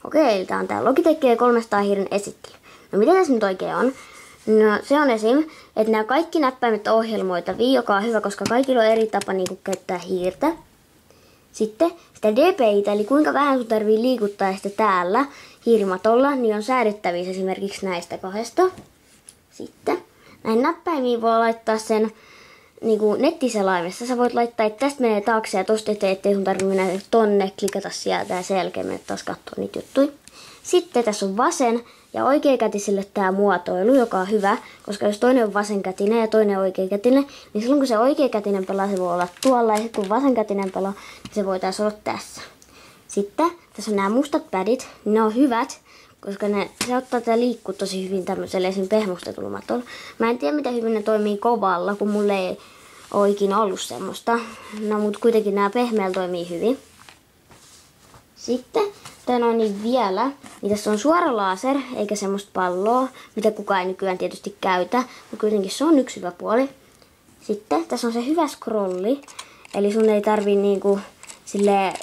Okei, eli tää on tää Logitech G300 hiiren esittely. No mitä tässä nyt oikein on? No se on esim, että nämä kaikki näppäimet on ohjelmoitavia, joka on hyvä, koska kaikilla on eri tapa niin käyttää hiirtä. Sitten sitä DPI:tä, eli kuinka vähän sun tarvii liikuttaa sitä täällä hiirimatolla, niin on säädettävissä esimerkiksi näistä kahdesta. Sitten näin näppäimiin voi laittaa sen niin nettiselaimessa. Sä voit laittaa, että tästä menee taakse ja tosta eteen, ettei sun tarvitse mennä tonne, klikata sieltä ja sen jälkeen mennä taas katsoa niitä juttuja. Sitten tässä on vasen ja oikeakätisille tää muotoilu, joka on hyvä, koska jos toinen on vasenkätinen ja toinen oikeakätinen, niin silloin kun se oikeakätinen pelaa, se voi olla tuolla ja kun vasenkätinen pelaa, niin se voi taas olla tässä. Sitten tässä on nämä mustat pädit, ne on hyvät, koska se ottaa tätä liikkua tosi hyvin tämmöiselle esim. Pehmustetulla matolla. Mä en tiedä, miten hyvin ne toimii kovalla, kun mulla ei ole ikinä ollut semmoista. No, mutta kuitenkin nämä pehmeällä toimii hyvin. Sitten niin vielä, niin tässä on suora laser, eikä semmoista palloa, mitä kukaan ei nykyään tietysti käytä, mutta kuitenkin se on yksi hyvä puoli. Sitten tässä on se hyvä scrolli, eli sun ei tarvii niinku silleen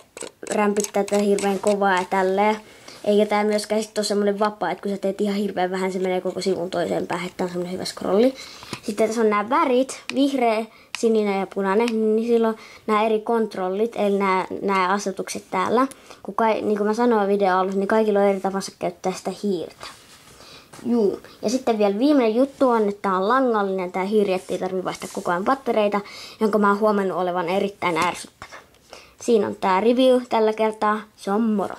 rämpyttää tätä hirveän kovaa ja tälleen. Eikä tää myöskään sit ole semmonen vapaa, että kun sä teet ihan hirveän vähän, se menee koko sivun toiseen päähän, että on semmonen hyvä scrolli. Sitten tässä on nämä värit, vihreä, sininen ja punainen, niin silloin nämä eri kontrollit, eli nämä asetukset täällä. Niin kuin mä sanoin videon alussa, niin kaikilla on eri tapansa käyttää sitä hiirtä. Juu. Ja sitten vielä viimeinen juttu on, että tää on langallinen tää hiiri, ettei tarvitse vaihtaa koko ajan pattereita, jonka mä oon huomannut olevan erittäin ärsyttävä. Siinä on tää review tällä kertaa. Se on moro!